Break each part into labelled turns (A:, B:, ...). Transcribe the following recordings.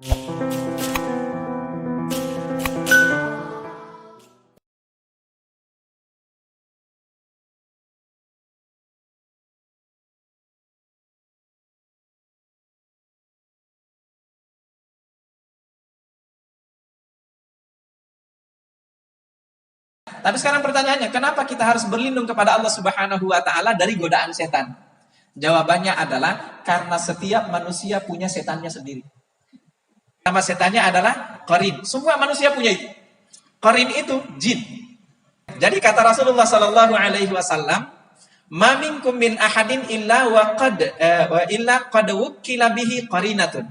A: Tapi sekarang pertanyaannya, kenapa kita harus berlindung kepada Allah Subhanahu wa taala dari godaan setan? Jawabannya adalah karena setiap manusia punya setannya sendiri. Nama setannya adalah qarin. Semua manusia punya itu. Qarin itu jin. Jadi kata Rasulullah sallallahu alaihi wasallam, "Ma minkum min ahadin illa qad wukkila bihi qarinatun."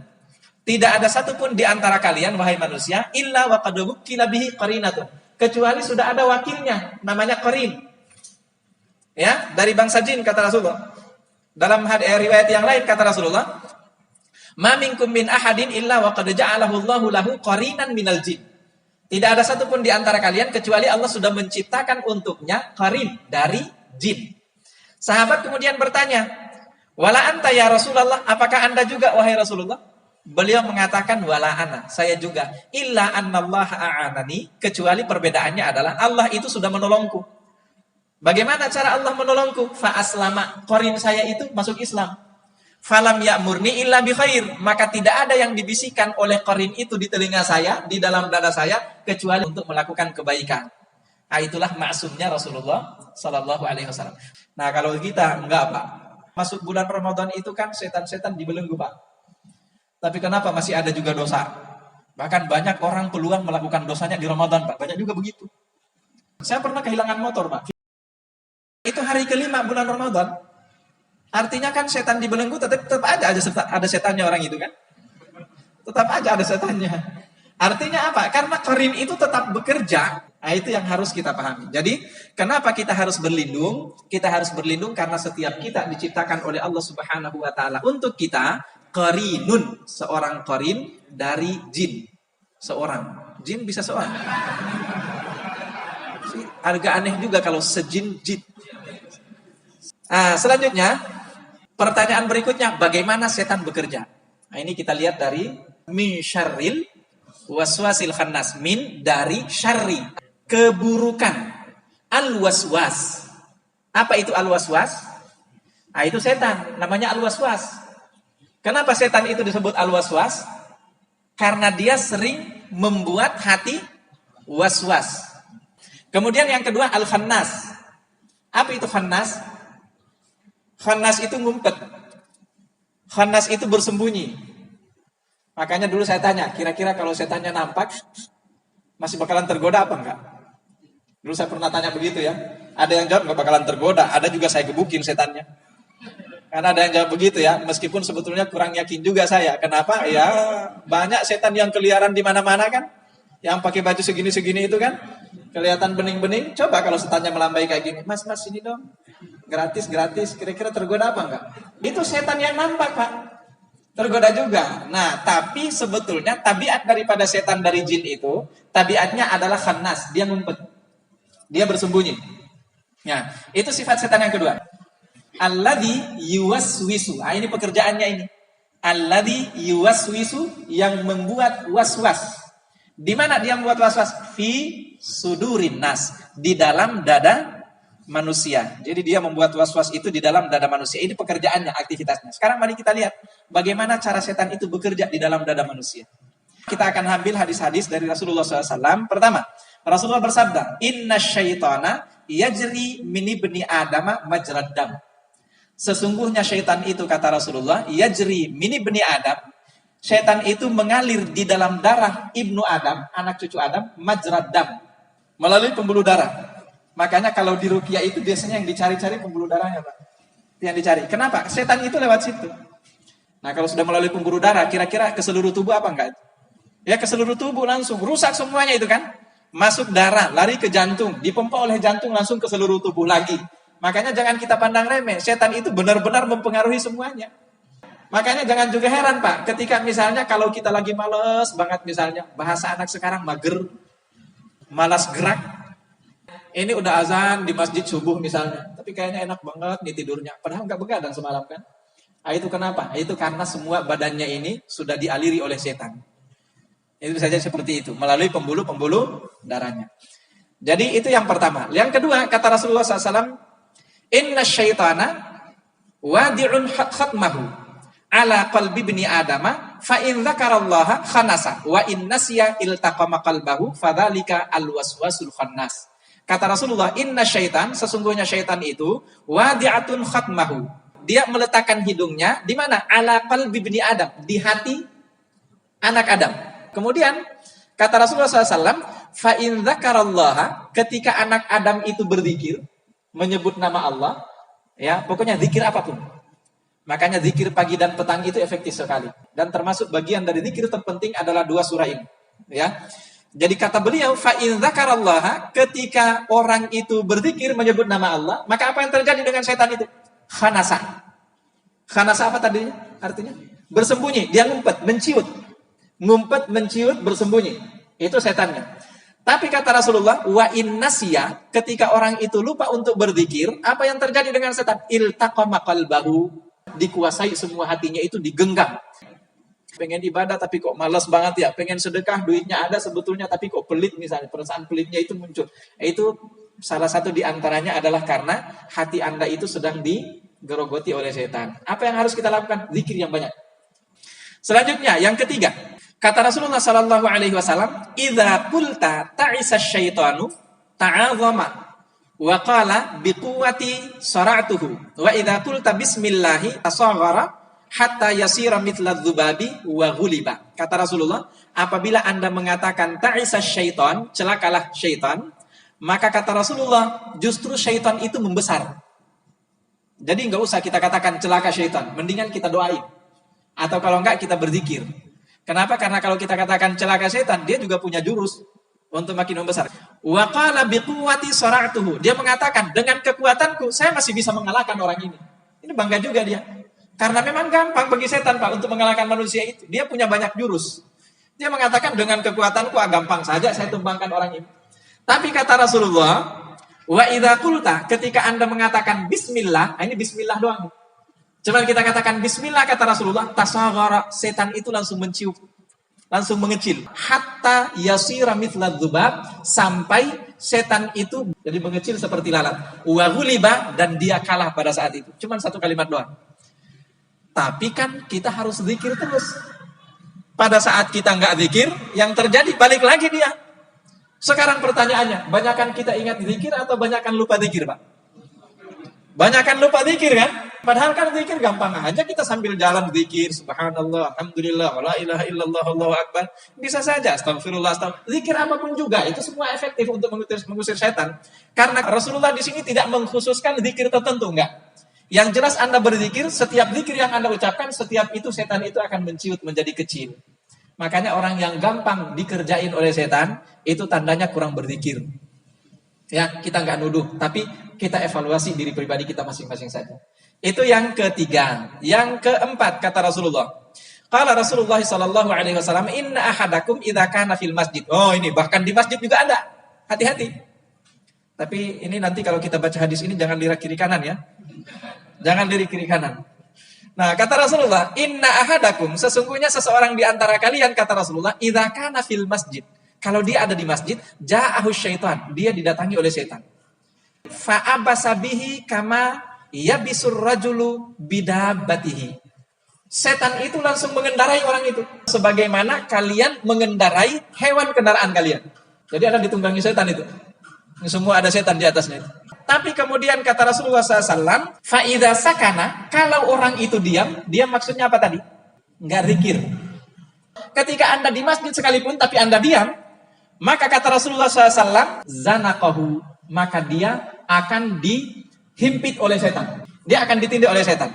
A: Tidak ada satupun di antara kalian wahai manusia illa wa qad wukkila bihi qarinatun, kecuali sudah ada wakilnya namanya qarin. Ya, dari bangsa jin kata Rasulullah. Dalam riwayat yang lain kata Rasulullah, "Ma minkum min ahadin illa wa qad ja'alahu Allahu lahu qarinan minal jin." Tidak ada satupun di antara kalian kecuali Allah sudah menciptakan untuknya qarin dari jin. Sahabat kemudian bertanya, "Wala anta ya Rasulullah, apakah Anda juga wahai Rasulullah?" Beliau mengatakan, "Wala ana, saya juga. Illa annallaha a'anani," kecuali perbedaannya adalah Allah itu sudah menolongku. Bagaimana cara Allah menolongku? Fa aslama, qarin saya itu masuk Islam. Falam ya'murni illa bi khair, maka tidak ada yang dibisikkan oleh qarin itu di telinga saya, di dalam dada saya, kecuali untuk melakukan kebaikan. Nah, itulah maksumnya Rasulullah sallallahu alaihi wasallam. Nah, kalau kita enggak, Pak. Masuk bulan Ramadan itu kan setan-setan dibelenggu, Pak. Tapi kenapa masih ada juga dosa? Bahkan banyak orang peluang melakukan dosanya di Ramadan, Pak. Banyak juga begitu. Saya pernah kehilangan motor, Pak. Itu hari kelima bulan Ramadan. Artinya kan setan dibelenggu tetap aja ada setannya orang itu kan. Tetap aja ada setannya. Artinya apa? Karena qarin itu tetap bekerja. Nah, itu yang harus kita pahami. Jadi, kenapa kita harus berlindung? Kita harus berlindung karena setiap kita diciptakan oleh Allah Subhanahu wa taala untuk kita qarinun, seorang qarin dari jin. Seorang. Jin bisa seorang. Agak aneh juga kalau sejin jin. Nah, selanjutnya, pertanyaan berikutnya, bagaimana setan bekerja? Nah, ini kita lihat dari min syarril waswasil khannas. Min dari syarri, keburukan. Al-waswas. Apa itu al-waswas? Nah, itu setan, namanya al-waswas. Kenapa setan itu disebut al-waswas? Karena dia sering membuat hati waswas. Kemudian yang kedua, al-khannas. Apa itu khannas? Khannas itu ngumpet. Khannas itu bersembunyi. Makanya dulu saya tanya, kira-kira kalau setannya nampak, masih bakalan tergoda apa enggak? Dulu saya pernah tanya begitu ya. Ada yang jawab enggak bakalan tergoda, ada juga saya gebukin setannya. Karena ada yang jawab begitu ya, meskipun sebetulnya kurang yakin juga saya. Kenapa? Ya banyak setan yang keliaran di mana-mana kan. Yang pakai baju segini-segini itu kan. Kelihatan bening-bening. Coba kalau setannya melambai kayak gini. Mas, sini dong. Gratis. Kira-kira tergoda apa enggak? Itu setan yang nampak, Pak. Tergoda juga. Nah, tapi sebetulnya tabiat daripada setan dari jin itu, tabiatnya adalah khannas. Dia ngumpet. Dia bersembunyi. Nah, itu sifat setan yang kedua. Alladzi yuwaswisu. Ah, ini pekerjaannya ini. Alladzi yuwaswisu, yang membuat waswas. Di mana dia membuat waswas? Fi sudurin nas, di dalam dada manusia. Jadi dia membuat waswas itu di dalam dada manusia. Ini pekerjaannya, aktivitasnya. Sekarang mari kita lihat bagaimana cara setan itu bekerja di dalam dada manusia. Kita akan ambil hadis-hadis dari Rasulullah SAW. Pertama, Rasulullah bersabda, "Inna syaitana yajri min ibni adama majrad dam." Sesungguhnya syaitan itu, kata Rasulullah, yajri min ibni adam. Syaitan itu mengalir di dalam darah ibnu Adam, anak cucu Adam, majrad dam, melalui pembuluh darah. Makanya kalau di ruqyah itu biasanya yang dicari-cari pembuluh darahnya, Pak. Itu yang dicari. Kenapa? Setan itu lewat situ. Nah, kalau sudah melalui pembuluh darah, kira-kira ke seluruh tubuh apa enggak? Ya ke seluruh tubuh langsung, rusak semuanya itu kan. Masuk darah, lari ke jantung, dipompa oleh jantung langsung ke seluruh tubuh lagi. Makanya jangan kita pandang remeh. Setan itu benar-benar mempengaruhi semuanya. Makanya jangan juga heran, Pak, ketika misalnya kalau kita lagi males banget misalnya, bahasa anak sekarang mager, malas gerak. Ini udah azan di masjid subuh misalnya, tapi kayaknya enak banget nih tidurnya, padahal nggak begadang semalam kan. Itu kenapa? Itu karena semua badannya ini sudah dialiri oleh setan. Itu bisa jadi seperti itu, melalui pembuluh-pembuluh darahnya. Jadi itu yang pertama. Yang kedua, kata Rasulullah SAW, inna syaitana wadi'un khatmahu ala qalbi bni adama fa in dzakarallaha khanasa wa in nasiya iltaqama qalbahu fadzalika alwaswasul khannas. Kata Rasulullah, inna syaitan, sesungguhnya syaitan itu wadi'atun khatmahu. Dia meletakkan hidungnya di mana? Ala qalbi bni adam, di hati anak Adam. Kemudian kata Rasulullah SAW, fa in dzakarallaha, ketika anak Adam itu berzikir, menyebut nama Allah, ya pokoknya zikir apapun. Makanya zikir pagi dan petang itu efektif sekali. Dan termasuk bagian dari zikir terpenting adalah 2 surah ini. Ya. Jadi kata beliau, fa in dzakarallaha, ketika orang itu berzikir menyebut nama Allah, maka apa yang terjadi dengan setan itu? Khanasa. Khanasa apa tadi artinya? Bersembunyi, dia ngumpet, menciut. Ngumpet, menciut, bersembunyi. Itu setannya. Tapi kata Rasulullah, wa innasiya, ketika orang itu lupa untuk berzikir, apa yang terjadi dengan setan? Iltaqama qalbahu, dikuasai semua hatinya itu, digenggam. Pengen ibadah tapi kok malas banget ya, pengen sedekah, duitnya ada sebetulnya tapi kok pelit misalnya, perasaan pelitnya itu muncul. Itu salah satu di antaranya adalah karena hati Anda itu sedang digerogoti oleh setan. Apa yang harus kita lakukan? Zikir yang banyak. Selanjutnya, yang ketiga, kata Rasulullah sallallahu alaihi wasallam, "Idza qulta ta'isa syaitanu ta'azama wa qala biquwwati sara'tuhu wa idza qulta bismillah tasaghara hatta yasira mithla dzubabi wa ghuliba." Kata Rasulullah, apabila Anda mengatakan ta'isa syaitan, celakalah syaitan, maka kata Rasulullah, justru syaitan itu membesar. Jadi enggak usah kita katakan celaka syaitan, mendingan kita doain. Atau kalau enggak kita berzikir. Kenapa? Karena kalau kita katakan celaka setan, dia juga punya jurus untuk makin membesar. Wa qala biquwwati sara'tuhu. Dia mengatakan, dengan kekuatanku saya masih bisa mengalahkan orang ini. Ini bangga juga dia. Karena memang gampang bagi setan, Pak, untuk mengalahkan manusia itu. Dia punya banyak jurus. Dia mengatakan, dengan kekuatanku gampang saja saya tumbangkan orang ini. Tapi kata Rasulullah, wa idza qulta, ketika Anda mengatakan bismillah, ini bismillah doang. Cuman kita katakan bismillah, kata Rasulullah, tasaghara, setan itu langsung mencium, langsung mengecil. Hatta yasira mithla dzubab, sampai setan itu jadi mengecil seperti lalat. Wa ghuliba, dan dia kalah pada saat itu. Cuman 1 kalimat doang. Tapi kan kita harus zikir terus. Pada saat kita nggak zikir, yang terjadi balik lagi dia. Sekarang pertanyaannya, banyakan kita ingat zikir atau banyakan lupa zikir, Pak? Banyakan lupa zikir kan? Padahal kan zikir gampang aja, kita sambil jalan zikir, subhanallah, alhamdulillah, la ilaha illallah, Allahu akbar. Bisa saja, astagfirullah, zikir apapun juga, itu semua efektif untuk mengusir setan. Karena Rasulullah di sini tidak mengkhususkan zikir tertentu, enggak. Yang jelas Anda berzikir, setiap zikir yang Anda ucapkan, setiap itu setan itu akan menciut menjadi kecil. Makanya orang yang gampang dikerjain oleh setan, itu tandanya kurang berzikir. Ya, kita nggak nuduh, tapi kita evaluasi diri pribadi kita masing-masing saja. Itu yang ketiga. Yang keempat, kata Rasulullah. Qala Rasulullah sallallahu alaihi wasallam, "Inna ahadakum idza kana fil masjid." Oh, ini bahkan di masjid juga ada. Hati-hati. Tapi ini nanti kalau kita baca hadis ini jangan lirik kiri kanan ya. Jangan lirik kiri kanan. Nah, kata Rasulullah, "Inna ahadakum", sesungguhnya seseorang di antara kalian, kata Rasulullah, "idza kana fil masjid." Kalau dia ada di masjid, ja'ahu syaitan, dia didatangi oleh setan. Fa abasa bihi kama yabisur rajulu bidabbatihi. Setan itu langsung mengendarai orang itu, sebagaimana kalian mengendarai hewan kendaraan kalian. Jadi ada ditunggangi setan itu. Ini semua ada setan di atasnya itu. Tapi kemudian kata Rasulullah SAW, fa idza sakana, kalau orang itu diam maksudnya apa tadi? Enggak zikir. Ketika Anda di masjid sekalipun tapi Anda diam, maka kata Rasulullah SAW, zanaqahu, maka dia akan dihimpit oleh setan. Dia akan ditindik oleh setan.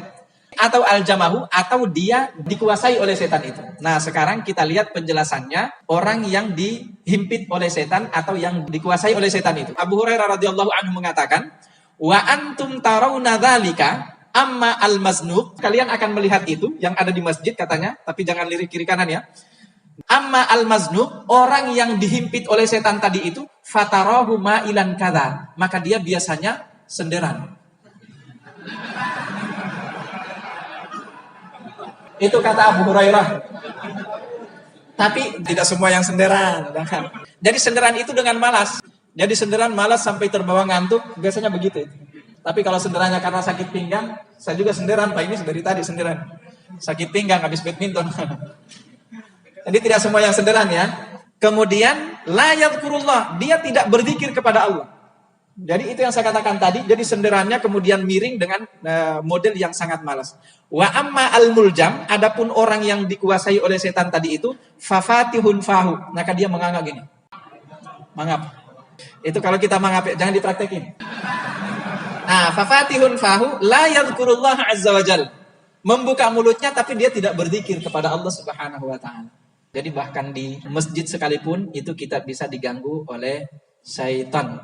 A: Atau aljamahu, atau dia dikuasai oleh setan itu. Nah, sekarang kita lihat penjelasannya orang yang dihimpit oleh setan atau yang dikuasai oleh setan itu. Abu Hurairah radhiyallahu anhu mengatakan, "Wa antum tarawna dzalika amma al-maznub." Kalian akan melihat itu yang ada di masjid katanya, tapi jangan lirik kiri kanan ya. Amma al-maznub, orang yang dihimpit oleh setan tadi itu, fatarahu ma'ilan kadza, maka dia biasanya senderan. Itu kata Abu Hurairah. Tapi tidak semua yang senderan. Jadi senderan itu dengan malas. Jadi senderan malas sampai terbawa ngantuk, biasanya begitu. Tapi kalau senderannya karena sakit pinggang, saya juga senderan, Pak, ini dari tadi senderan. Sakit pinggang habis badminton. Jadi tidak semua yang senderan ya. Kemudian la yadhkurullah, dia tidak berzikir kepada Allah. Jadi itu yang saya katakan tadi, jadi senderannya kemudian miring dengan model yang sangat malas. Wa amma al-muljam, adapun orang yang dikuasai oleh setan tadi itu, fafatihun fahu, maka dia menganga gini. Mangap. Itu kalau kita mangap, jangan dipraktekin. Nah, fafatihun fahu la yadhkurullah azza wajal. Membuka mulutnya tapi dia tidak berzikir kepada Allah Subhanahu wa taala. Jadi bahkan di masjid sekalipun itu kita bisa diganggu oleh syaitan.